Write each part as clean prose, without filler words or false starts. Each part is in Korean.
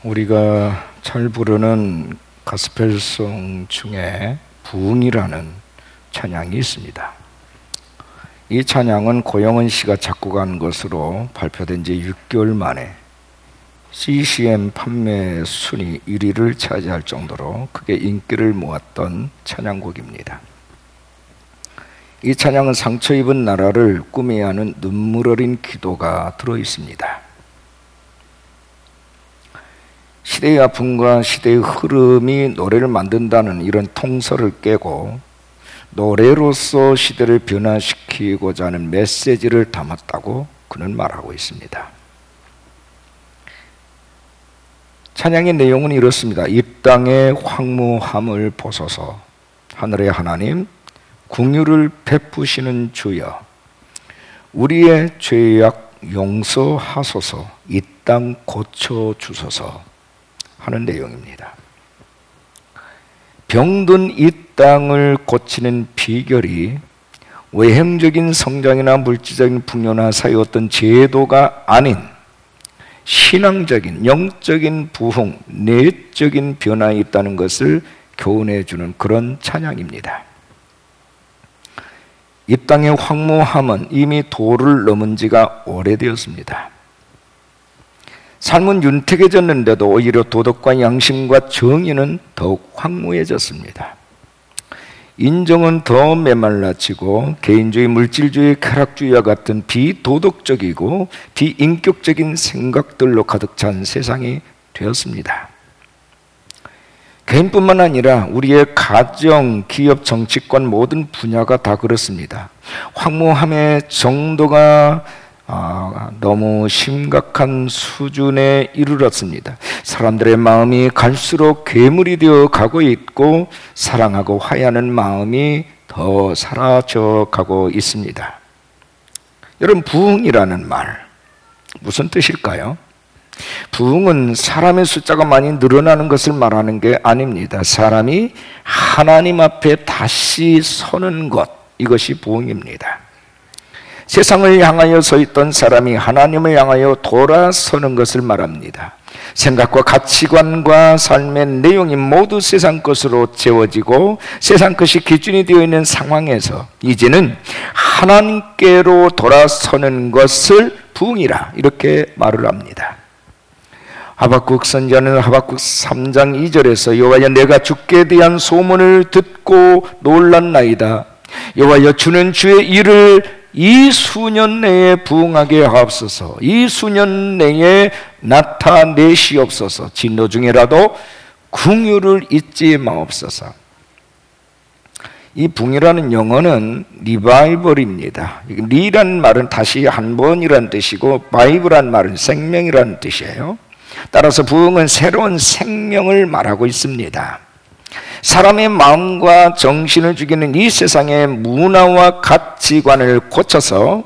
우리가 잘 부르는 가스펠송 중에 부흥이라는 찬양이 있습니다. 이 찬양은 고영은 씨가 작곡한 것으로 발표된 지 6개월 만에 CCM 판매 순위 1위를 차지할 정도로 크게 인기를 모았던 찬양곡입니다. 이 찬양은 상처 입은 나라를 꾸며야 하는 눈물 어린 기도가 들어있습니다. 시대의 아픔과 시대의 흐름이 노래를 만든다는 이런 통설을 깨고 노래로서 시대를 변화시키고자 하는 메시지를 담았다고 그는 말하고 있습니다. 찬양의 내용은 이렇습니다. 이 땅의 황무함을 보소서. 하늘의 하나님, 긍휼을 베푸시는 주여, 우리의 죄악 용서하소서. 이 땅 고쳐주소서 하는 내용입니다. 병든 이 땅을 고치는 비결이 외형적인 성장이나 물질적인 풍요나 사회 어떤 제도가 아닌 신앙적인 영적인 부흥, 내적인 변화에 있다는 것을 교훈해 주는 그런 찬양입니다. 이 땅의 황무함은 이미 도를 넘은 지가 오래되었습니다. 삶은 윤택해졌는데도 오히려 도덕과 양심과 정의는 더욱 황무해졌습니다. 인정은 더 메말라지고 개인주의, 물질주의, 쾌락주의와 같은 비도덕적이고 비인격적인 생각들로 가득 찬 세상이 되었습니다. 개인뿐만 아니라 우리의 가정, 기업, 정치권 모든 분야가 다 그렇습니다. 황무함의 정도가 너무 심각한 수준에 이르렀습니다. 사람들의 마음이 갈수록 괴물이 되어 가고 있고 사랑하고 화해하는 마음이 더 사라져 가고 있습니다. 여러분, 부흥이라는 말 무슨 뜻일까요? 부흥은 사람의 숫자가 많이 늘어나는 것을 말하는 게 아닙니다. 사람이 하나님 앞에 다시 서는 것, 이것이 부흥입니다. 세상을 향하여 서 있던 사람이 하나님을 향하여 돌아서는 것을 말합니다. 생각과 가치관과 삶의 내용이 모두 세상 것으로 채워지고 세상 것이 기준이 되어 있는 상황에서 이제는 하나님께로 돌아서는 것을 부흥이라 이렇게 말을 합니다. 하박국 선지자는 하박국 3장 2절에서 여호와여, 내가 주께 대한 소문을 듣고 놀랐나이다. 여호와여, 주는 주의 일을 이 수년 내에 부흥하게 하옵소서. 이 수년 내에 나타내시옵소서. 진노 중에라도 긍휼을 잊지 마옵소서. 이 부흥이라는 영어는 리바이벌입니다. 리라는 말은 다시 한 번이라는 뜻이고 바이블이라는 말은 생명이라는 뜻이에요. 따라서 부흥은 새로운 생명을 말하고 있습니다. 사람의 마음과 정신을 죽이는 이 세상의 문화와 가치관을 고쳐서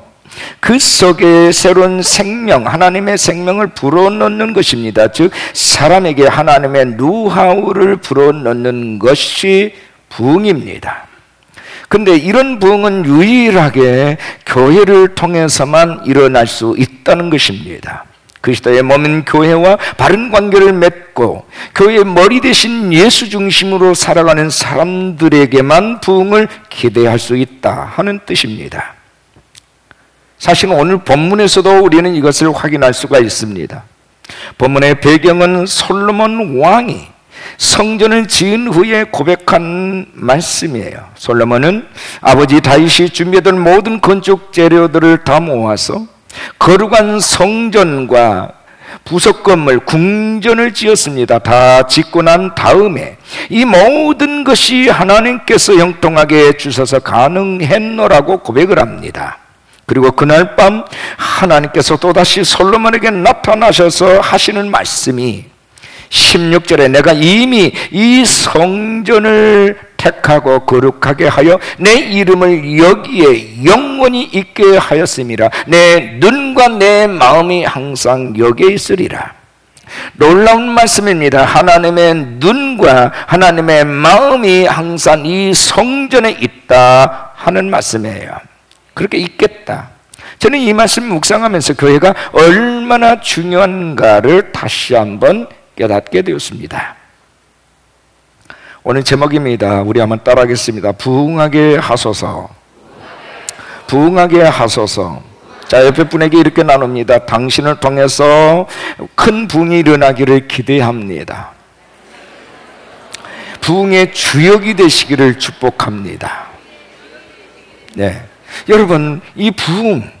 그 속에 새로운 생명, 하나님의 생명을 불어넣는 것입니다. 즉 사람에게 하나님의 노하우를 불어넣는 것이 부흥입니다. 그런데 이런 부흥은 유일하게 교회를 통해서만 일어날 수 있다는 것입니다. 그리스도의 몸인 교회와 바른 관계를 맺고 교회의 머리 대신 예수 중심으로 살아가는 사람들에게만 부흥을 기대할 수 있다 하는 뜻입니다. 사실 오늘 본문에서도 우리는 이것을 확인할 수가 있습니다. 본문의 배경은 솔로몬 왕이 성전을 지은 후에 고백한 말씀이에요. 솔로몬은 아버지 다윗이 준비했던 모든 건축 재료들을 다 모아서 거룩한 성전과 부속 건물, 궁전을 지었습니다. 다 짓고 난 다음에 이 모든 것이 하나님께서 형통하게 주셔서 가능했노라고 고백을 합니다. 그리고 그날 밤 하나님께서 또다시 솔로몬에게 나타나셔서 하시는 말씀이 16절에 내가 이미 이 성전을 택하고 거룩하게 하여 내 이름을 여기에 영원히 있게 하였음이라. 내 눈과 내 마음이 항상 여기에 있으리라. 놀라운 말씀입니다. 하나님의 눈과 하나님의 마음이 항상 이 성전에 있다 하는 말씀이에요. 그렇게 있겠다. 저는 이 말씀 묵상하면서 교회가 얼마나 중요한가를 다시 한번 깨닫게 되었습니다. 오늘 제목입니다. 우리 한번 따라하겠습니다. 부흥하게 하소서. 부흥하게 하소서. 자, 옆에 분에게 이렇게 나눕니다. 당신을 통해서 큰 부흥이 일어나기를 기대합니다. 부흥의 주역이 되시기를 축복합니다. 네, 여러분, 이 부흥,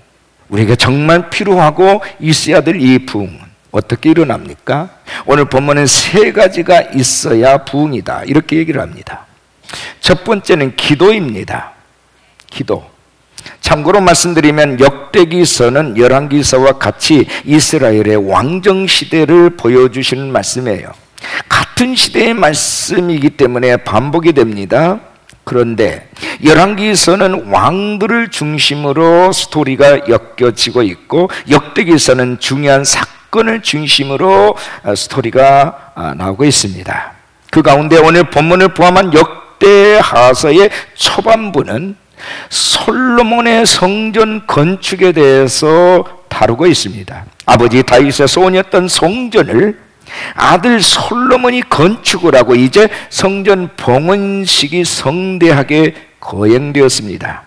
우리가 정말 필요하고 있어야 될 이 부흥 어떻게 일어납니까? 오늘 본문은 세 가지가 있어야 부흥이다, 이렇게 얘기를 합니다. 첫 번째는 기도입니다. 기도. 참고로 말씀드리면 역대기서는 열왕기서와 같이 이스라엘의 왕정시대를 보여주시는 말씀이에요. 같은 시대의 말씀이기 때문에 반복이 됩니다. 그런데 열왕기서는 왕들을 중심으로 스토리가 엮여지고 있고, 역대기서는 중요한 사건을 중심으로 스토리가 나오고 있습니다. 그 가운데 오늘 본문을 포함한 역대하서의 초반부는 솔로몬의 성전 건축에 대해서 다루고 있습니다. 아버지 다윗의 소원이었던 성전을 아들 솔로몬이 건축을 하고 이제 성전 봉헌식이 성대하게 거행되었습니다.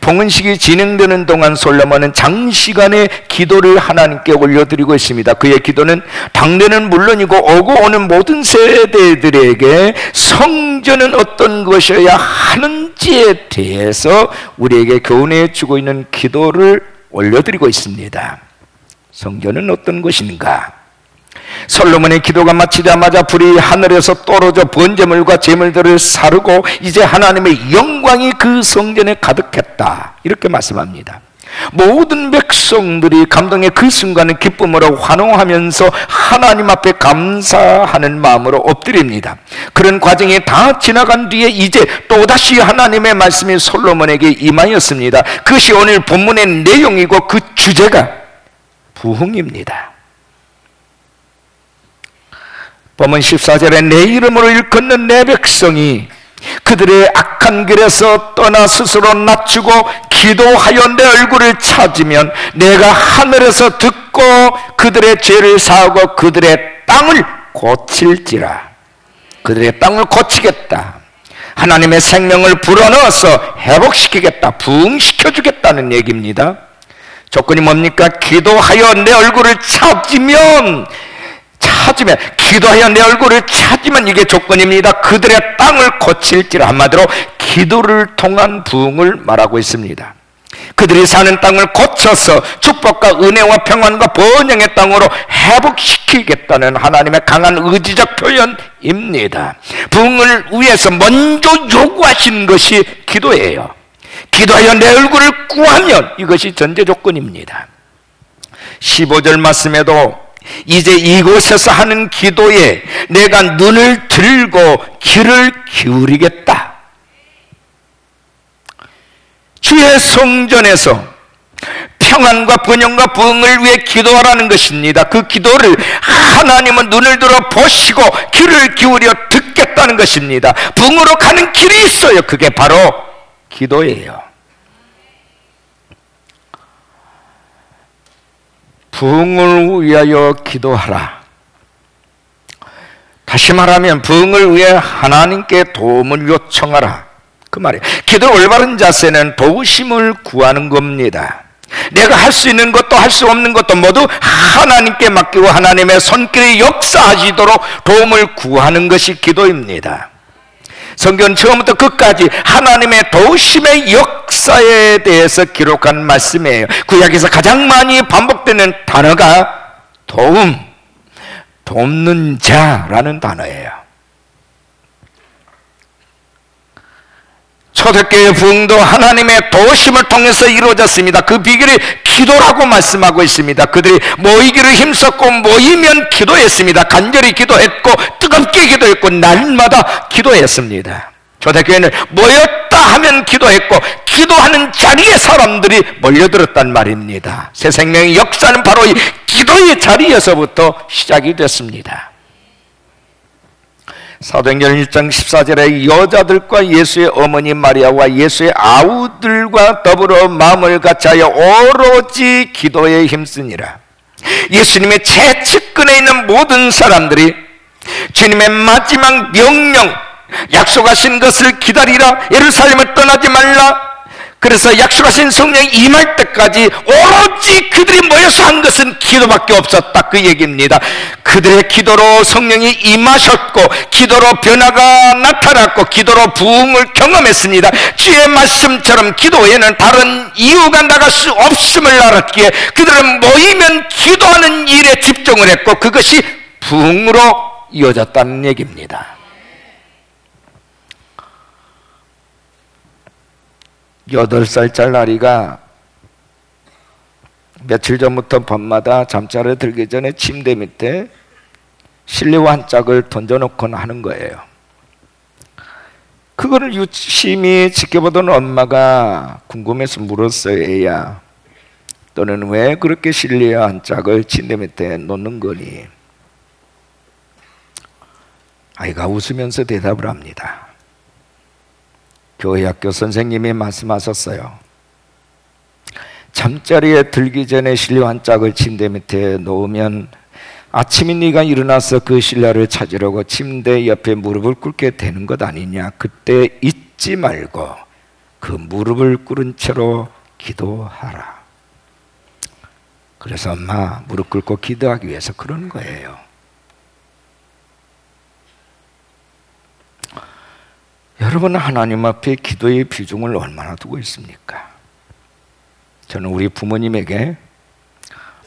봉헌식이 진행되는 동안 솔로몬은 장시간의 기도를 하나님께 올려드리고 있습니다. 그의 기도는 당대는 물론이고 오고 오는 모든 세대들에게 성전은 어떤 것이어야 하는지에 대해서 우리에게 교훈해 주고 있는 기도를 올려드리고 있습니다. 성전은 어떤 것인가? 솔로몬의 기도가 마치자마자 불이 하늘에서 떨어져 번제물과 제물들을 사르고 이제 하나님의 영광이 그 성전에 가득했다, 이렇게 말씀합니다. 모든 백성들이 감동의 그 순간을 기쁨으로 환호하면서 하나님 앞에 감사하는 마음으로 엎드립니다. 그런 과정이 다 지나간 뒤에 이제 또다시 하나님의 말씀이 솔로몬에게 임하였습니다. 그것이 오늘 본문의 내용이고 그 주제가 부흥입니다. 본문 14절에 내 이름으로 일컫는 내 백성이 그들의 악한 길에서 떠나 스스로 낮추고 기도하여 내 얼굴을 찾으면 내가 하늘에서 듣고 그들의 죄를 사하고 그들의 땅을 고칠지라. 그들의 땅을 고치겠다. 하나님의 생명을 불어넣어서 회복시키겠다, 부흥시켜주겠다는 얘기입니다. 조건이 뭡니까? 기도하여 내 얼굴을 찾으면, 기도하여 내 얼굴을 찾으면 이게 조건입니다. 그들의 땅을 고칠지라. 한마디로 기도를 통한 부흥을 말하고 있습니다. 그들이 사는 땅을 고쳐서 축복과 은혜와 평안과 번영의 땅으로 회복시키겠다는 하나님의 강한 의지적 표현입니다. 부흥을 위해서 먼저 요구하신 것이 기도예요. 기도하여 내 얼굴을 구하면 이것이 전제 조건입니다. 15절 말씀에도 이제 이곳에서 하는 기도에 내가 눈을 들고 귀를 기울이겠다. 주의 성전에서 평안과 번영과 부흥을 위해 기도하라는 것입니다. 그 기도를 하나님은 눈을 들어 보시고 귀를 기울여 듣겠다는 것입니다. 부흥으로 가는 길이 있어요. 그게 바로 기도예요. 부흥을 위하여 기도하라. 다시 말하면 부흥을 위해 하나님께 도움을 요청하라, 그 말이에요. 기도의 올바른 자세는 도우심을 구하는 겁니다. 내가 할 수 있는 것도 할 수 없는 것도 모두 하나님께 맡기고 하나님의 손길이 역사하시도록 도움을 구하는 것이 기도입니다. 성경 처음부터 끝까지 하나님의 도우심의 역사에 대해서 기록한 말씀이에요. 구약에서 가장 많이 반복되는 단어가 도움, 돕는 자라는 단어예요. 초대교회 부흥도 하나님의 도우심을 통해서 이루어졌습니다. 그 비결이 기도라고 말씀하고 있습니다. 그들이 모이기를 힘썼고 모이면 기도했습니다. 간절히 기도했고 뜨겁게 기도했고 날마다 기도했습니다. 초대교회는 모였다 하면 기도했고 기도하는 자리에 사람들이 몰려들었단 말입니다. 새 생명의 역사는 바로 이 기도의 자리에서부터 시작이 됐습니다. 사도행전 1장 14절에 여자들과 예수의 어머니 마리아와 예수의 아우들과 더불어 마음을 같이하여 오로지 기도에 힘쓰니라. 예수님의 최측근에 있는 모든 사람들이 주님의 마지막 명령, 약속하신 것을 기다리라, 예루살렘을 떠나지 말라, 그래서 약속하신 성령이 임할 때까지 오로지 그들이 모여서 한 것은 기도밖에 없었다, 그 얘기입니다. 그들의 기도로 성령이 임하셨고, 기도로 변화가 나타났고, 기도로 부흥을 경험했습니다. 주의 말씀처럼 기도 외에는 다른 이유가 나갈 수 없음을 알았기에 그들은 모이면 기도하는 일에 집중을 했고, 그것이 부흥으로 이어졌다는 얘기입니다. 8살짜리 나리가 며칠 전부터 밤마다 잠자리에 들기 전에 침대 밑에 실내화 한 짝을 던져놓곤 하는 거예요. 그거를 유심히 지켜보던 엄마가 궁금해서 물었어요. 애야, 너는 왜 그렇게 실내화 한 짝을 침대 밑에 놓는 거니? 아이가 웃으면서 대답을 합니다. 교회 학교 선생님이 말씀하셨어요. 잠자리에 들기 전에 실내 한 짝을 침대 밑에 놓으면 아침에 네가 일어나서 그 실내를 찾으려고 침대 옆에 무릎을 꿇게 되는 것 아니냐. 그때 잊지 말고 그 무릎을 꿇은 채로 기도하라. 그래서 엄마, 무릎 꿇고 기도하기 위해서 그런 거예요. 여러분, 하나님 앞에 기도의 비중을 얼마나 두고 있습니까? 저는 우리 부모님에게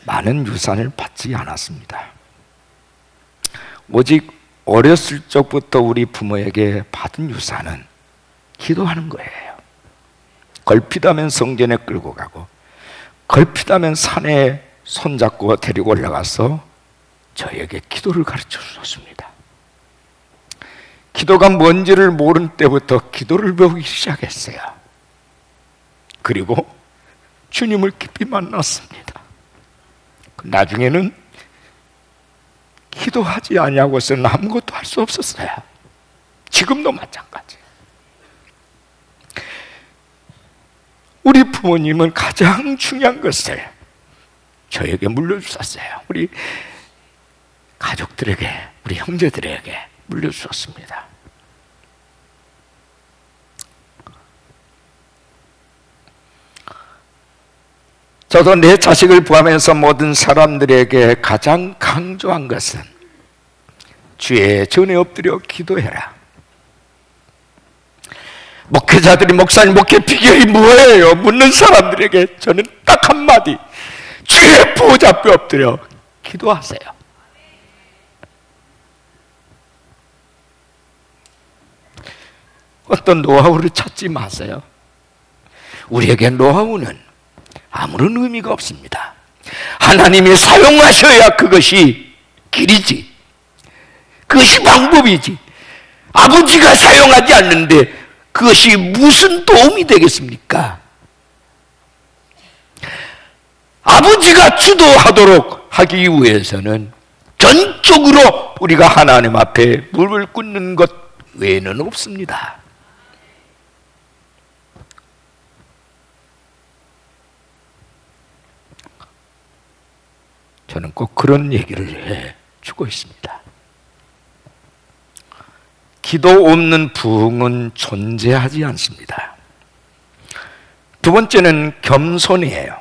많은 유산을 받지 않았습니다. 오직 어렸을 적부터 우리 부모에게 받은 유산은 기도하는 거예요. 걸핏하면 성전에 끌고 가고, 걸핏하면 산에 손잡고 데리고 올라가서 저에게 기도를 가르쳐 주셨습니다. 기도가 뭔지를 모르는 때부터 기도를 배우기 시작했어요. 그리고 주님을 깊이 만났습니다. 나중에는 기도하지 아니하고서는 아무것도 할 수 없었어요. 지금도 마찬가지. 우리 부모님은 가장 중요한 것을 저에게 물려주셨어요. 우리 가족들에게, 우리 형제들에게 물려주셨습니다. 저도 내 자식을 포함해서 모든 사람들에게 가장 강조한 것은 주의 전에 엎드려 기도해라. 목회자들이 목사님 목회 비결이 뭐예요? 묻는 사람들에게 저는 딱 한마디, 주의 보좌 앞에 엎드려 기도하세요. 어떤 노하우를 찾지 마세요. 우리에게 노하우는 아무런 의미가 없습니다. 하나님이 사용하셔야 그것이 길이지, 그것이 방법이지. 아버지가 사용하지 않는데 그것이 무슨 도움이 되겠습니까? 아버지가 주도하도록 하기 위해서는 전적으로 우리가 하나님 앞에 무릎을 꿇는 것 외에는 없습니다. 저는 꼭 그런 얘기를 해주고 있습니다. 기도 없는 부흥은 존재하지 않습니다. 두 번째는 겸손이에요.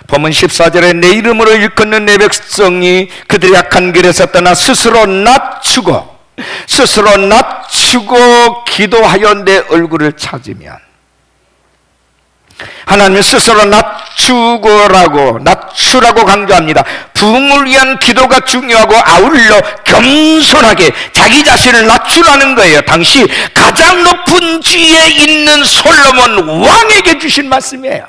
본문 14절에 내 이름으로 일컫는 내 백성이 그들의 악한 길에서 떠나 스스로 낮추고 기도하여 내 얼굴을 찾으면, 하나님은 스스로 낮추라고 강조합니다. 부흥을 위한 기도가 중요하고 아울러 겸손하게 자기 자신을 낮추라는 거예요. 당시 가장 높은 지위에 있는 솔로몬 왕에게 주신 말씀이에요.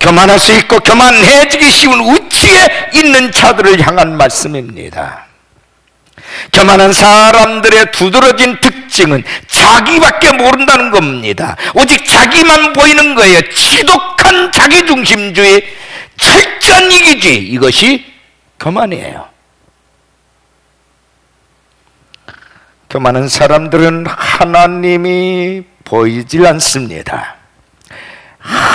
교만할 수 있고 교만해지기 쉬운 위치에 있는 자들을 향한 말씀입니다. 교만한 사람들의 두드러진 특징은 자기밖에 모른다는 겁니다. 오직 자기만 보이는 거예요. 지독한 자기중심주의, 철저한 이기주의, 이것이 교만이에요. 교만한 사람들은 하나님이 보이질 않습니다.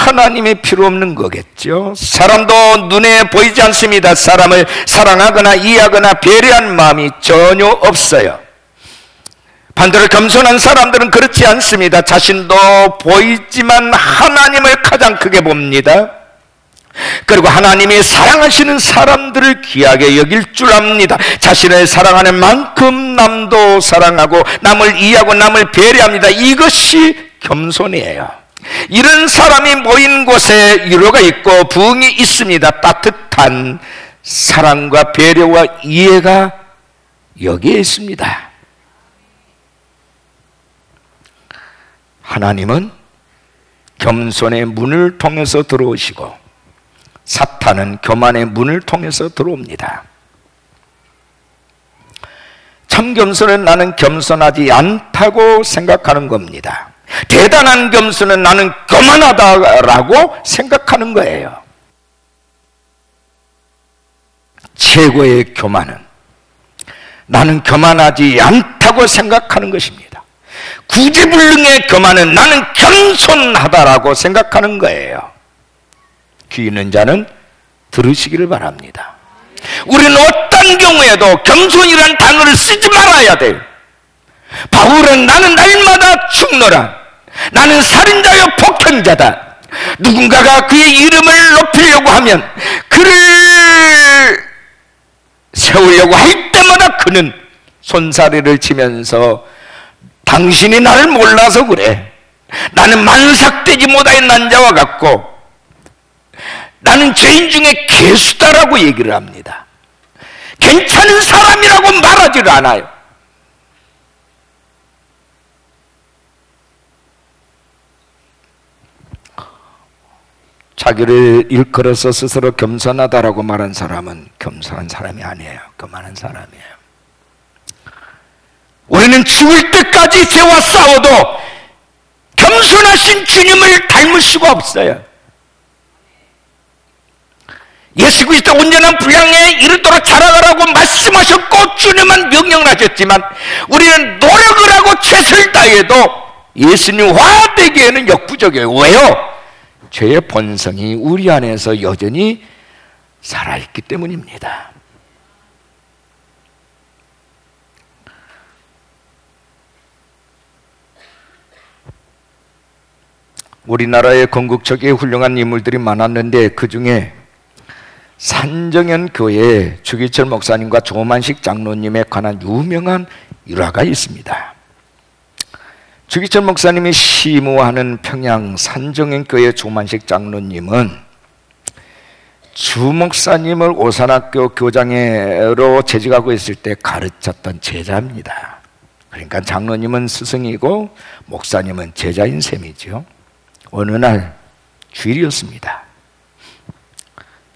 하나님이 필요 없는 거겠죠. 사람도 눈에 보이지 않습니다. 사람을 사랑하거나 이해하거나 배려한 마음이 전혀 없어요. 반대로 겸손한 사람들은 그렇지 않습니다. 자신도 보이지만 하나님을 가장 크게 봅니다. 그리고 하나님이 사랑하시는 사람들을 귀하게 여길 줄 압니다. 자신을 사랑하는 만큼 남도 사랑하고 남을 이해하고 남을 배려합니다. 이것이 겸손이에요. 이런 사람이 모인 곳에 위로가 있고 부흥이 있습니다. 따뜻한 사랑과 배려와 이해가 여기에 있습니다. 하나님은 겸손의 문을 통해서 들어오시고 사탄은 교만의 문을 통해서 들어옵니다. 참 겸손은 나는 겸손하지 않다고 생각하는 겁니다. 대단한 겸손은 나는 교만하다라고 생각하는 거예요. 최고의 교만은 나는 교만하지 않다고 생각하는 것입니다. 구제불능의 교만은 나는 겸손하다라고 생각하는 거예요. 귀 있는 자는 들으시기를 바랍니다. 우리는 어떤 경우에도 겸손이란 단어를 쓰지 말아야 돼요. 바울은 나는 날마다 죽노라. 나는 살인자요 폭행자다. 누군가가 그의 이름을 높이려고 하면 그를 세우려고 할 때마다 그는 손사래를 치면서 당신이 나를 몰라서 그래. 나는 만삭되지 못한 난자와 같고 나는 죄인 중에 괴수다라고 얘기를 합니다. 괜찮은 사람이라고 말하지를 않아요. 자기를 일컬어서 스스로 겸손하다라고 말한 사람은 겸손한 사람이 아니에요. 교만한 사람이에요. 우리는 죽을 때까지 죄와 싸워도 겸손하신 주님을 닮을 수가 없어요. 예수 그리스도 온전한 분량에 이르도록 자라가라고 말씀하셨고 주님은 명령을 하셨지만 우리는 노력을 하고 최선을 다해도 예수님과 되기에는 역부족이에요. 왜요? 죄의 본성이 우리 안에서 여전히 살아있기 때문입니다. 우리나라에 건국적인 훌륭한 인물들이 많았는데 그 중에 산정현 교회에 주기철 목사님과 조만식 장로님에 관한 유명한 일화가 있습니다. 주기철 목사님이 시무하는 평양 산정현 교회 조만식 장로님은 주 목사님을 오산학교 교장으로 재직하고 있을 때 가르쳤던 제자입니다. 그러니까 장로님은 스승이고 목사님은 제자인 셈이죠. 어느 날 주일이었습니다.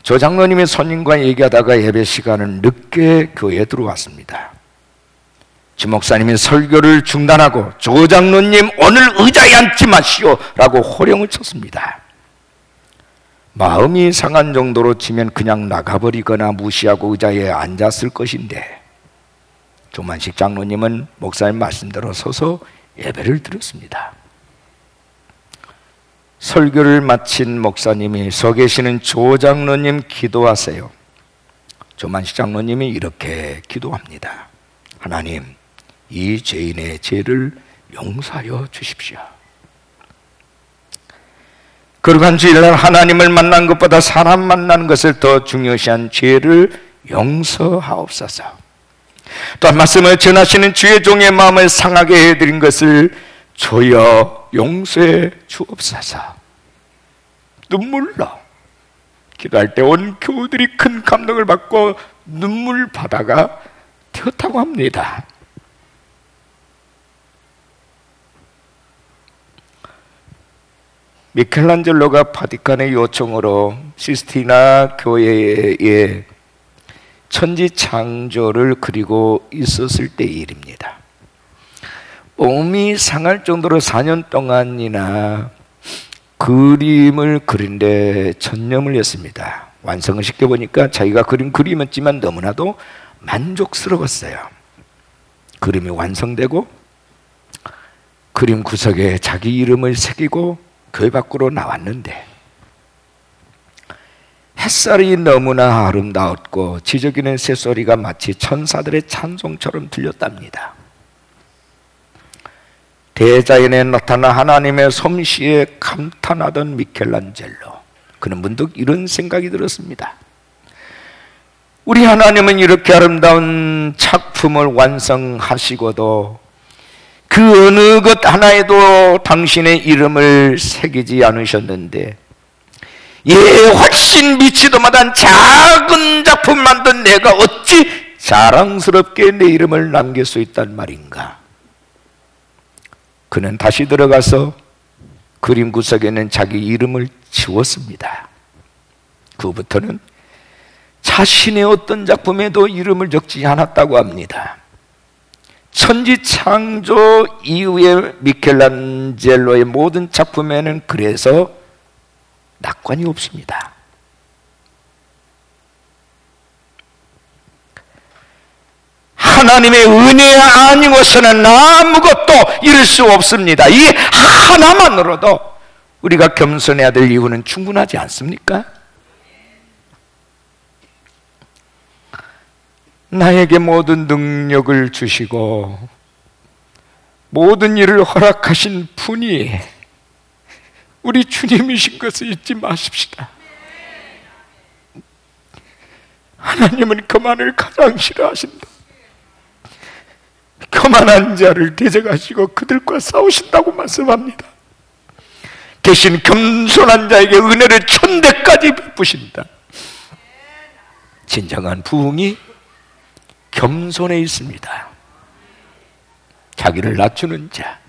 조 장로님이 손님과 얘기하다가 예배 시간은 늦게 교회에 들어왔습니다. 주 목사님이 설교를 중단하고 조 장로님 오늘 의자에 앉지 마시오 라고 호령을 쳤습니다. 마음이 상한 정도로 치면 그냥 나가버리거나 무시하고 의자에 앉았을 것인데 조만식 장로님은 목사님 말씀대로 서서 예배를 드렸습니다. 설교를 마친 목사님이 서 계시는 조 장로님 기도하세요. 조만식 장로님이 이렇게 기도합니다. 하나님, 이 죄인의 죄를 용서하여 주십시오. 그리고 한 주일날 하나님을 만난 것보다 사람 만나는 것을 더 중요시한 죄를 용서하옵소서. 또한 말씀을 전하시는 주의 종의 마음을 상하게 해드린 것을 주여 용서해 주옵소서. 눈물 나. 기도할 때 온 교우들이 큰 감동을 받고 눈물 바다가 되었다고 합니다. 미켈란젤로가 바티칸의 요청으로 시스티나 교회에 천지 창조를 그리고 있었을 때의 일입니다. 몸이 상할 정도로 4년 동안이나 그림을 그린데 전념을 했습니다. 완성을 시켜보니까 자기가 그린 그림이었지만 너무나도 만족스러웠어요. 그림이 완성되고 그림 구석에 자기 이름을 새기고 교회 밖으로 나왔는데 햇살이 너무나 아름다웠고 지저귀는 새소리가 마치 천사들의 찬송처럼 들렸답니다. 대자연에 나타난 하나님의 솜씨에 감탄하던 미켈란젤로, 그는 문득 이런 생각이 들었습니다. 우리 하나님은 이렇게 아름다운 작품을 완성하시고도 그 어느 것 하나에도 당신의 이름을 새기지 않으셨는데, 훨씬 미치도 못한 작은 작품 만든 내가 어찌 자랑스럽게 내 이름을 남길 수 있단 말인가? 그는 다시 들어가서 그림 구석에 있는 자기 이름을 지웠습니다. 그 후부터는 자신의 어떤 작품에도 이름을 적지 않았다고 합니다. 천지창조 이후의 미켈란젤로의 모든 작품에는 그래서 낙관이 없습니다. 하나님의 은혜 아니고서는 아무것도 이룰 수 없습니다. 이 하나만으로도 우리가 겸손해야 될 이유는 충분하지 않습니까? 나에게 모든 능력을 주시고 모든 일을 허락하신 분이 우리 주님이신 것을 잊지 마십시다. 하나님은 교만을 가장 싫어하신다. 교만한 자를 대적하시고 그들과 싸우신다고 말씀합니다. 대신 겸손한 자에게 은혜를 천대까지 베푸신다. 진정한 부흥이 겸손에 있습니다. 자기를 낮추는 자,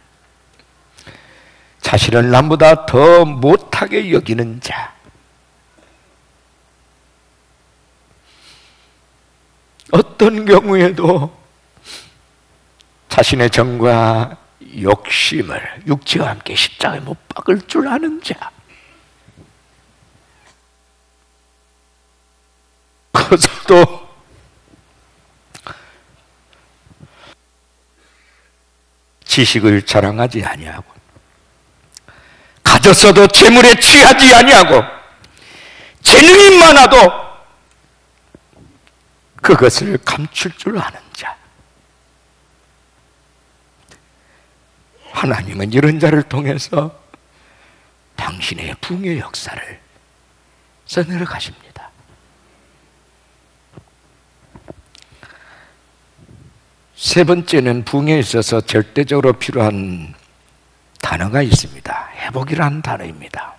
자신을 남보다 더 못하게 여기는 자, 어떤 경우에도 자신의 정과 욕심을 육체와 함께 십자가에 못 박을 줄 아는 자, 커서도 지식을 자랑하지 아니하고 가졌어도 재물에 취하지 아니하고 재능이 많아도 그것을 감출 줄 아는 자, 하나님은 이런 자를 통해서 당신의 부흥의 역사를 써내려 가십니다. 세 번째는 부흥에 있어서 절대적으로 필요한 단어가 있습니다. 회복이라는 단어입니다.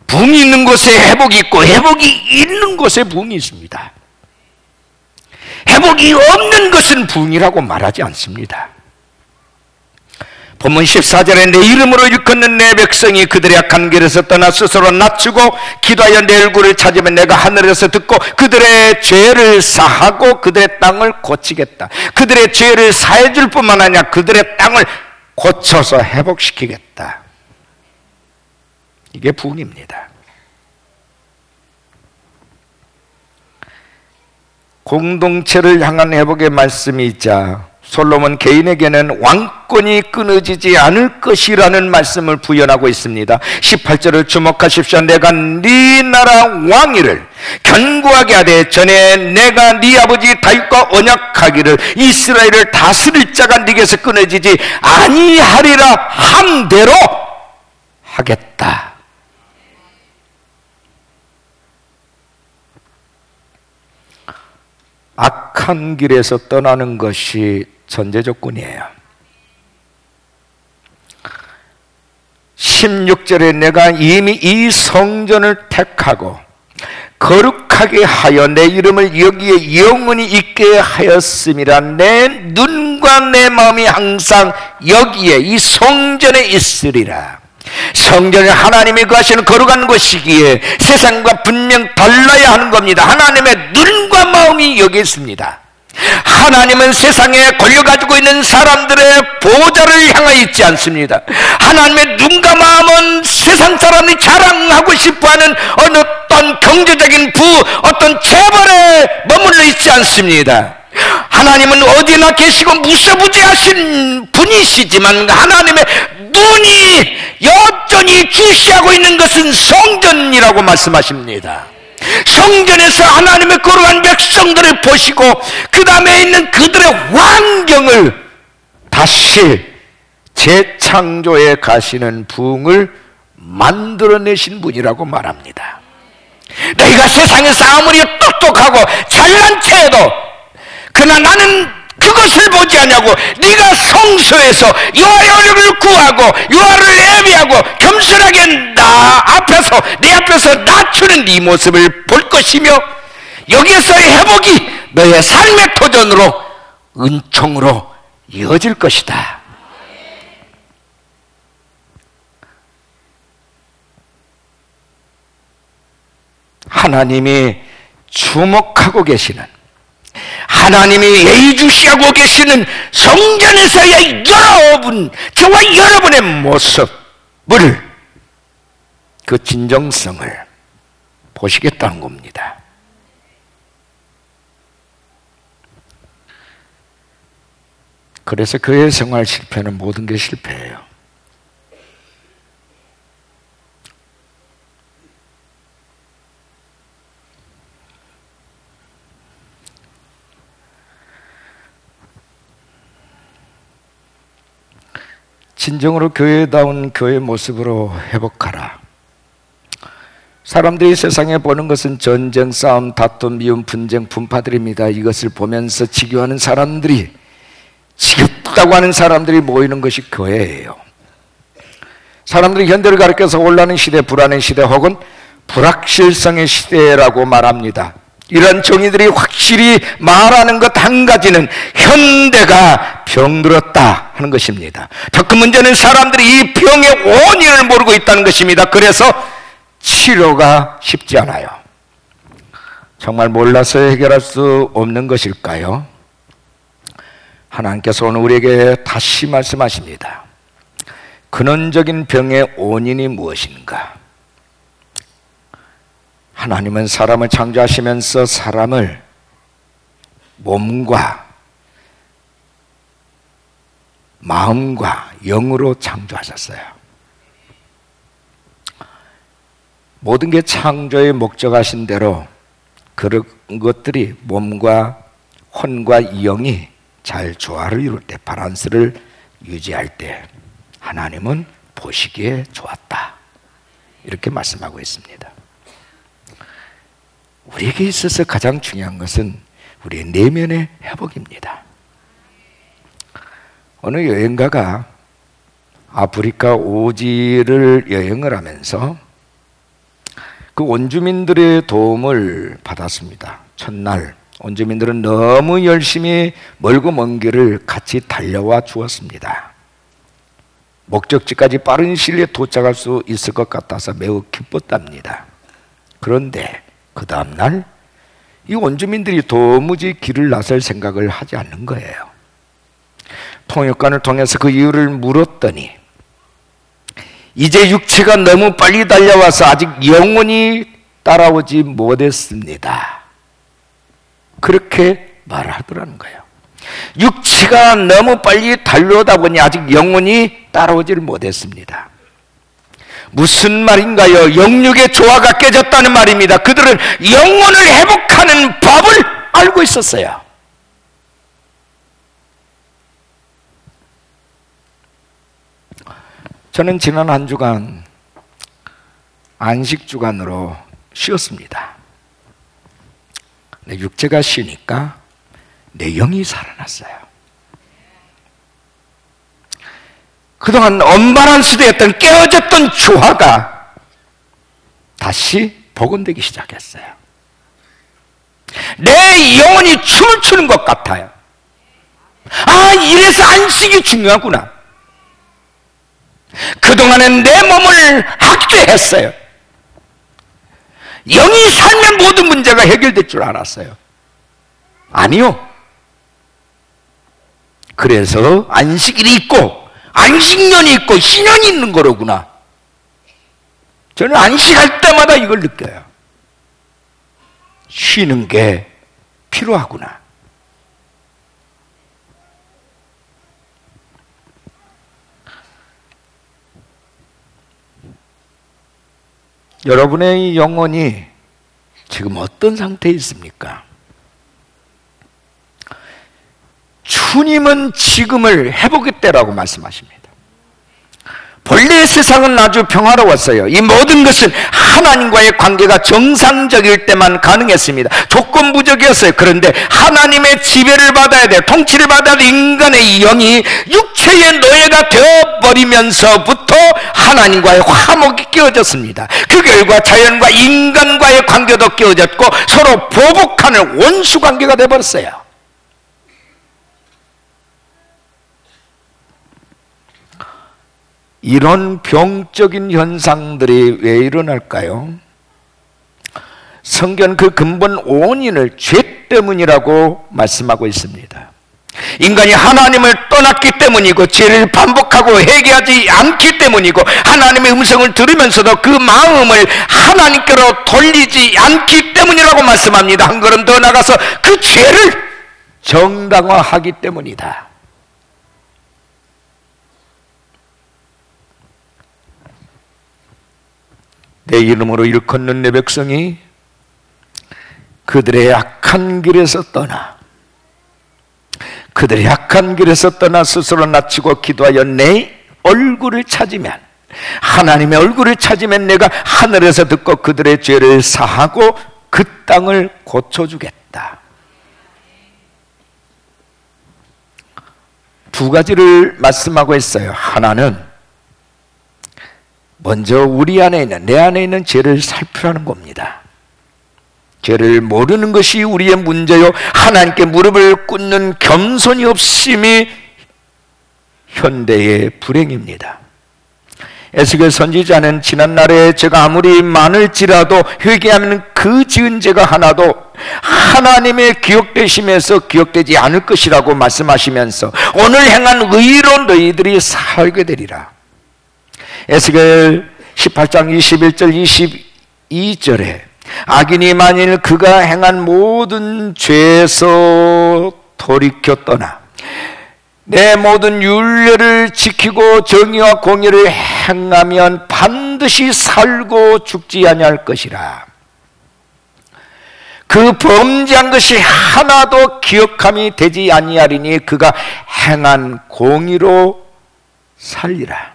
부흥이 있는 곳에 회복이 있고 회복이 있는 곳에 부흥이 있습니다. 회복이 없는 것은 부흥이라고 말하지 않습니다. 본문 14절에 내 이름으로 일컫는 내 백성이 그들의 악한 길에서 떠나 스스로 낮추고 기도하여 내 얼굴을 찾으면 내가 하늘에서 듣고 그들의 죄를 사하고 그들의 땅을 고치겠다. 그들의 죄를 사해 줄 뿐만 아니라 그들의 땅을 고쳐서 회복시키겠다. 이게 부흥입니다. 공동체를 향한 회복의 말씀이 있자 솔로몬 개인에게는 왕권이 끊어지지 않을 것이라는 말씀을 부연하고 있습니다. 18절을 주목하십시오. 내가 네 나라 왕위를 견고하게 하되 전에 내가 네 아버지 다윗과 언약하기를 이스라엘을 다스릴 자가 네게서 끊어지지 아니하리라 함대로 하겠다. 악한 길에서 떠나는 것이 전제 조건이에요. 16절에 내가 이미 이 성전을 택하고 거룩하게 하여 내 이름을 여기에 영원히 있게 하였음이라. 내 눈과 내 마음이 항상 여기에 이 성전에 있으리라. 성전은 하나님이 거하시는 거룩한 곳이기에 세상과 분명 달라야 하는 겁니다. 하나님의 눈과 마음이 여기 있습니다. 하나님은 세상에 걸려가지고 있는 사람들의 보호자를 향하여 있지 않습니다. 하나님의 눈과 마음은 세상 사람이 자랑하고 싶어하는 어떤 경제적인 어떤 재벌에 머물러 있지 않습니다. 하나님은 어디나 계시고 무소부지하신 분이시지만 하나님의 눈이 여전히 주시하고 있는 것은 성전이라고 말씀하십니다. 성전에서 하나님의 거룩한 백성들을 보시고 그 다음에 있는 그들의 환경을 다시 재창조해 가시는 부흥을 만들어내신 분이라고 말합니다. 너희가 세상에서 아무리 똑똑하고 잘난 체해도 그러나 나는 그것을 보지 않냐고, 네가 성소에서 여호와의 얼굴을 구하고 여호와를 예비하고 겸손하게 내 앞에서 낮추는 네 모습을 볼 것이며, 여기에서의 회복이 너의 삶의 도전으로 은총으로 이어질 것이다. 하나님이 주목하고 계시는, 하나님이 예의주시하고 계시는 성전에서의 여러분, 저와 여러분의 모습을, 그 진정성을 보시겠다는 겁니다. 그래서 교회 생활 실패는 모든 게 실패예요. 진정으로 교회다운 교회 모습으로 회복하라. 사람들이 세상에 보는 것은 전쟁, 싸움, 다툼, 미움, 분쟁, 분파들입니다. 이것을 보면서 지겨워하는 사람들이, 지겹다고 하는 사람들이 모이는 것이 교회예요. 사람들이 현대를 가리켜서 혼란의 시대, 불안의 시대 혹은 불확실성의 시대라고 말합니다. 이런 정의들이 확실히 말하는 것 한 가지는 현대가 병들었다 하는 것입니다. 더 큰 문제는 사람들이 이 병의 원인을 모르고 있다는 것입니다. 그래서 치료가 쉽지 않아요. 정말 몰라서 해결할 수 없는 것일까요? 하나님께서 오늘 우리에게 다시 말씀하십니다. 근원적인 병의 원인이 무엇인가? 하나님은 사람을 창조하시면서 사람을 몸과 마음과 영으로 창조하셨어요. 모든 게 창조의 목적하신 대로 그런 것들이 몸과 혼과 영이 잘 조화를 이룰 때, 바란스를 유지할 때 하나님은 보시기에 좋았다, 이렇게 말씀하고 있습니다. 우리에게 있어서 가장 중요한 것은 우리의 내면의 회복입니다. 어느 여행가가 아프리카 오지를 여행을 하면서 그 원주민들의 도움을 받았습니다. 첫날 원주민들은 너무 열심히 멀고 먼 길을 같이 달려와 주었습니다. 목적지까지 빠른 시일에 도착할 수 있을 것 같아서 매우 기뻤답니다. 그런데 그 다음날 이 원주민들이 도무지 길을 나설 생각을 하지 않는 거예요. 통역관을 통해서 그 이유를 물었더니 이제 육체가 너무 빨리 달려와서 아직 영혼이 따라오지 못했습니다, 그렇게 말하더라는 거예요. 육체가 너무 빨리 달려오다 보니 아직 영혼이 따라오지를 못했습니다. 무슨 말인가요? 영육의 조화가 깨졌다는 말입니다. 그들은 영혼을 회복하는 법을 알고 있었어요. 저는 지난 한 주간 안식주간으로 쉬었습니다. 내 육체가 쉬니까 내 영이 살아났어요. 그동안 엄반한 수도였던 깨어졌던 조화가 다시 복원되기 시작했어요. 내 영혼이 춤을 추는 것 같아요. 아, 이래서 안식이 중요하구나. 그동안은 내 몸을 학대했어요. 영이 살면 모든 문제가 해결될 줄 알았어요. 아니요. 그래서 안식일이 있고 안식년이 있고 신년이 있는 거로구나. 저는 안식할 때마다 이걸 느껴요. 쉬는 게 필요하구나. 여러분의 영혼이 지금 어떤 상태에 있습니까? 주님은 지금을 회복의 때라고 말씀하십니다. 본래 세상은 아주 평화로웠어요. 이 모든 것은 하나님과의 관계가 정상적일 때만 가능했습니다. 조건부적이었어요. 그런데 하나님의 지배를 받아야 돼, 통치를 받아야 돼. 인간의 영이 육체의 노예가 되어버리면서부터 하나님과의 화목이 깨어졌습니다. 그 결과 자연과 인간과의 관계도 깨어졌고 서로 보복하는 원수 관계가 되어버렸어요. 이런 병적인 현상들이 왜 일어날까요? 성경 그 근본 원인을 죄 때문이라고 말씀하고 있습니다. 인간이 하나님을 떠났기 때문이고 죄를 반복하고 회개하지 않기 때문이고 하나님의 음성을 들으면서도 그 마음을 하나님께로 돌리지 않기 때문이라고 말씀합니다. 한 걸음 더 나가서 그 죄를 정당화하기 때문이다. 내 이름으로 일컫는 내 백성이 그들의 악한 길에서 떠나 스스로 낮추고 기도하여 내 얼굴을 찾으면, 하나님의 얼굴을 찾으면 내가 하늘에서 듣고 그들의 죄를 사하고 그 땅을 고쳐주겠다. 두 가지를 말씀하고 있어요. 하나는 먼저 우리 안에 있는, 내 안에 있는 죄를 살피라는 겁니다. 죄를 모르는 것이 우리의 문제요, 하나님께 무릎을 꿇는 겸손이 없음이 현대의 불행입니다. 에스겔 선지자는 지난날에 죄가 아무리 많을지라도 회개하면 그 지은 죄가 하나도 하나님의 기억되심에서 기억되지 않을 것이라고 말씀하시면서 오늘 행한 의로 너희들이 살게 되리라. 에스겔 18장 21절 22절에 악인이 만일 그가 행한 모든 죄에서 돌이켜 떠나 내 모든 율례를 지키고 정의와 공의를 행하면 반드시 살고 죽지 아니할 것이라. 그 범죄한 것이 하나도 기억함이 되지 아니하리니 그가 행한 공의로 살리라.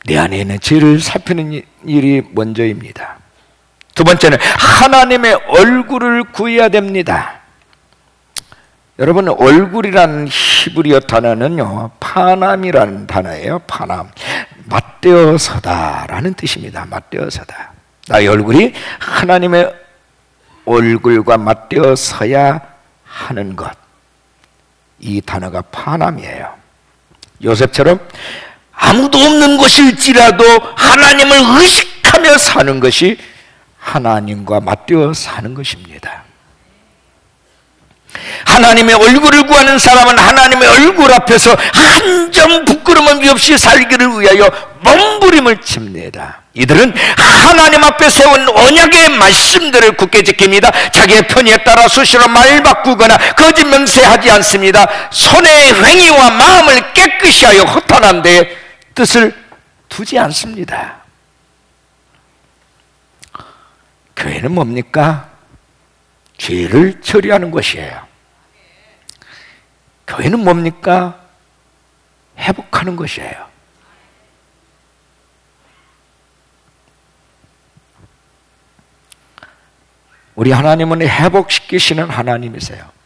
내 안에 있는 죄를 살피는 일이 먼저입니다. 두 번째는 하나님의 얼굴을 구해야 됩니다. 여러분, 얼굴이라는 히브리어 단어는요, 파남이라는 단어예요. 파남, 맞대어서다라는 뜻입니다. 맞대어서다. 나의 얼굴이 하나님의 얼굴과 맞대어서야 하는 것, 이 단어가 파남이에요. 요셉처럼 아무도 없는 곳일지라도 하나님을 의식하며 사는 것이 하나님과 맞대어 사는 것입니다. 하나님의 얼굴을 구하는 사람은 하나님의 얼굴 앞에서 한 점 부끄러움이 없이 살기를 위하여 몸부림을 칩니다. 이들은 하나님 앞에 세운 언약의 말씀들을 굳게 지킵니다. 자기의 편의에 따라 수시로 말 바꾸거나 거짓 맹세하지 않습니다. 손의 행위와 마음을 깨끗이 하여 허탄한 데 뜻을 두지 않습니다. 교회는 뭡니까? 죄를 처리하는 것이에요. 교회는 뭡니까? 회복하는 것이에요. 우리 하나님은 회복시키시는 하나님이세요.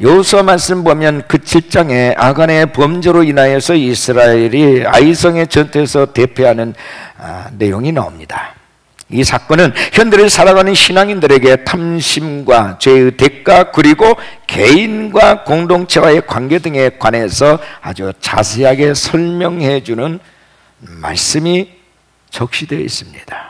여호수아 말씀 보면 그 7장에 아간의 범죄로 인하여서 이스라엘이 아이성의 전투에서 대패하는 내용이 나옵니다. 이 사건은 현대를 살아가는 신앙인들에게 탐심과 죄의 대가, 그리고 개인과 공동체와의 관계 등에 관해서 아주 자세하게 설명해 주는 말씀이 적시되어 있습니다.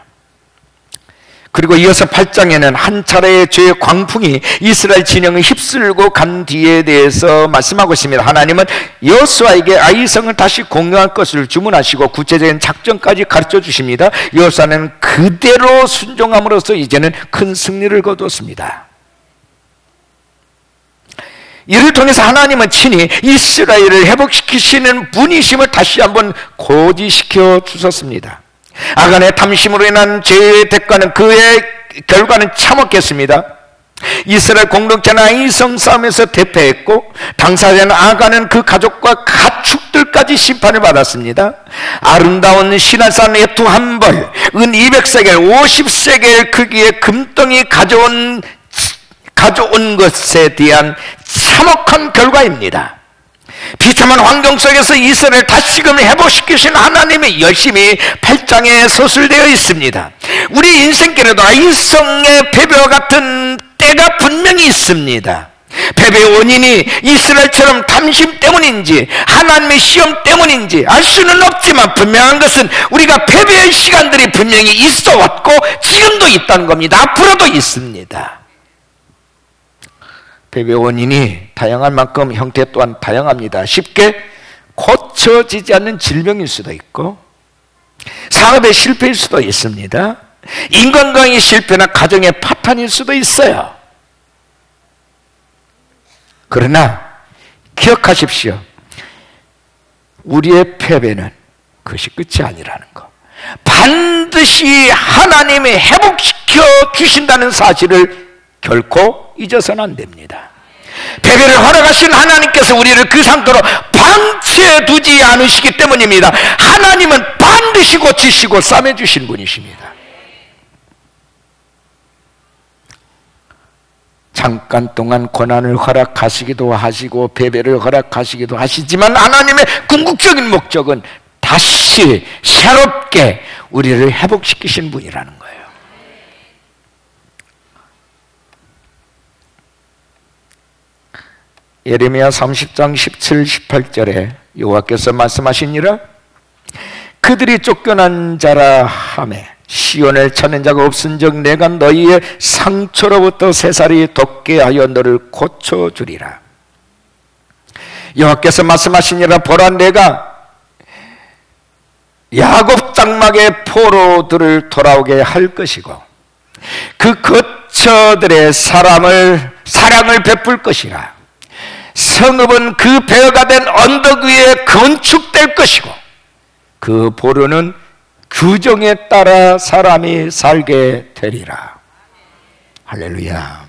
그리고 이어서 8장에는 한 차례의 죄의 광풍이 이스라엘 진영을 휩쓸고 간 뒤에 대해서 말씀하고 있습니다. 하나님은 여호수아에게 아이성을 다시 공격할 것을 주문하시고 구체적인 작전까지 가르쳐 주십니다. 여호수아는 그대로 순종함으로써 이제는 큰 승리를 거두었습니다. 이를 통해서 하나님은 친히 이스라엘을 회복시키시는 분이심을 다시 한번 고지시켜 주셨습니다. 아간의 탐심으로 인한 죄의 대가는 그의 결과는 참았겠습니다. 이스라엘 공동체는 이성 싸움에서 대패했고 당사자는 아간은 그 가족과 가축들까지 심판을 받았습니다. 아름다운 시날산 외투 한 벌, 은 200세겔, 50세겔 크기의 금덩이 가져온 것에 대한 참혹한 결과입니다. 비참한 환경 속에서 이스라엘을 다시금 회복시키신 하나님의 열심히 8장에 서술되어 있습니다. 우리 인생길에도 이성의 패배와 같은 때가 분명히 있습니다. 패배의 원인이 이스라엘처럼 탐심 때문인지 하나님의 시험 때문인지 알 수는 없지만 분명한 것은 우리가 패배의 시간들이 분명히 있어 왔고 지금도 있다는 겁니다. 앞으로도 있습니다. 패배의 원인이 다양한 만큼 형태 또한 다양합니다. 쉽게 고쳐지지 않는 질병일 수도 있고 사업의 실패일 수도 있습니다. 인간관계의 실패나 가정의 파탄일 수도 있어요. 그러나 기억하십시오. 우리의 패배는 그것이 끝이 아니라는 것. 반드시 하나님이 회복시켜 주신다는 사실을 결코 잊어서는 안 됩니다. 패배를 허락하신 하나님께서 우리를 그 상태로 방치해두지 않으시기 때문입니다. 하나님은 반드시 고치시고 싸매주신 분이십니다. 잠깐 동안 고난을 허락하시기도 하시고 패배를 허락하시기도 하시지만 하나님의 궁극적인 목적은 다시 새롭게 우리를 회복시키신 분이라는 거예요. 예레미야 30장 17, 18절에 여호와께서 말씀하시니라. 그들이 쫓겨난 자라 하매 시온을 찾는 자가 없은즉 내가 너희의 상처로부터 새살이 돋게 하여 너를 고쳐주리라. 여호와께서 말씀하시니라. 보라, 내가 야곱 장막의 포로들을 돌아오게 할 것이고 그 거처들의 사랑을 베풀 것이라. 성읍은 그 벼가 된 언덕 위에 건축될 것이고 그 보루는 규정에 따라 사람이 살게 되리라. 할렐루야.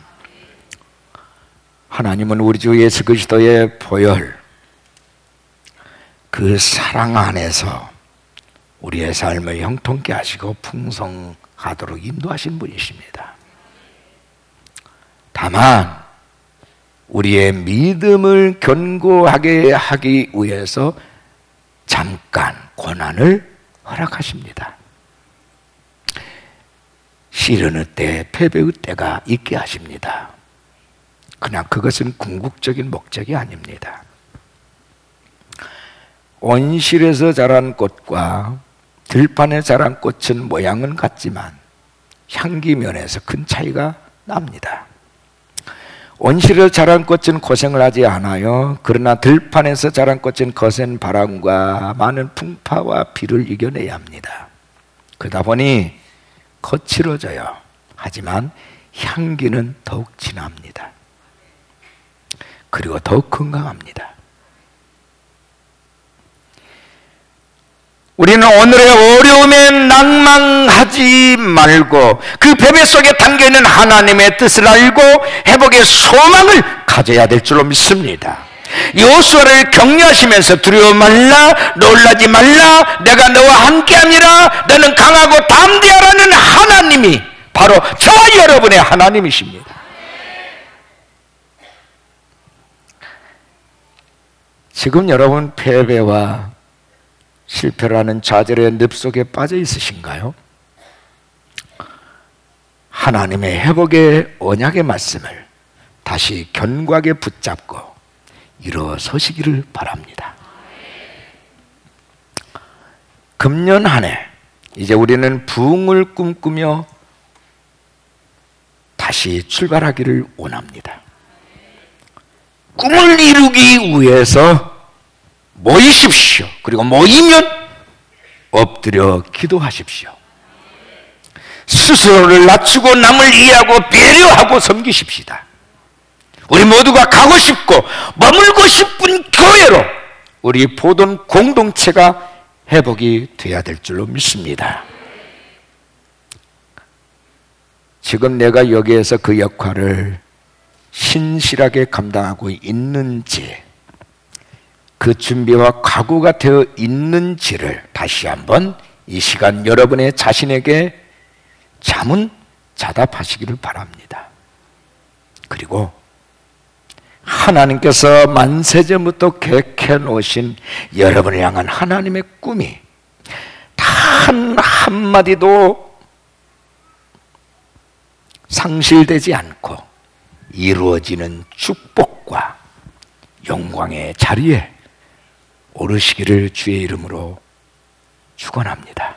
하나님은 우리 주 예수 그리스도의 보혈, 그 사랑 안에서 우리의 삶을 형통케 하시고 풍성하도록 인도하신 분이십니다. 다만 우리의 믿음을 견고하게 하기 위해서 잠깐 고난을 허락하십니다. 시련의 때, 패배의 때가 있게 하십니다. 그러나 그것은 궁극적인 목적이 아닙니다. 온실에서 자란 꽃과 들판에 자란 꽃은 모양은 같지만 향기 면에서 큰 차이가 납니다. 온실에서 자란 꽃은 고생을 하지 않아요. 그러나 들판에서 자란 꽃은 거센 바람과 많은 풍파와 비를 이겨내야 합니다. 그러다 보니 거칠어져요. 하지만 향기는 더욱 진합니다. 그리고 더욱 건강합니다. 우리는 오늘의 어려움에 낭망하지 말고 그 패배 속에 담겨있는 하나님의 뜻을 알고 회복의 소망을 가져야 될 줄로 믿습니다. 여호수아를 격려하시면서 두려워 말라, 놀라지 말라, 내가 너와 함께함이라, 너는 강하고 담대하라는 하나님이 바로 저와 여러분의 하나님이십니다. 지금 여러분 패배와 실패라는 좌절의 늪 속에 빠져 있으신가요? 하나님의 회복의 언약의 말씀을 다시 견고하게 붙잡고 일어서시기를 바랍니다. 금년 한 해 이제 우리는 부흥을 꿈꾸며 다시 출발하기를 원합니다. 꿈을 이루기 위해서 모이십시오. 그리고 모이면 엎드려 기도하십시오. 스스로를 낮추고 남을 이해하고 배려하고 섬기십시다. 우리 모두가 가고 싶고 머물고 싶은 교회로 우리 보던 공동체가 회복이 돼야 될 줄로 믿습니다. 지금 내가 여기에서 그 역할을 신실하게 감당하고 있는지, 그 준비와 각오가 되어 있는지를 다시 한번 이 시간 여러분의 자신에게 자문자답하시기를 바랍니다. 그리고 하나님께서 만세전부터 계획해 놓으신 여러분을 향한 하나님의 꿈이 단 한마디도 상실되지 않고 이루어지는 축복과 영광의 자리에 오르시기를 주의 이름으로 축원합니다.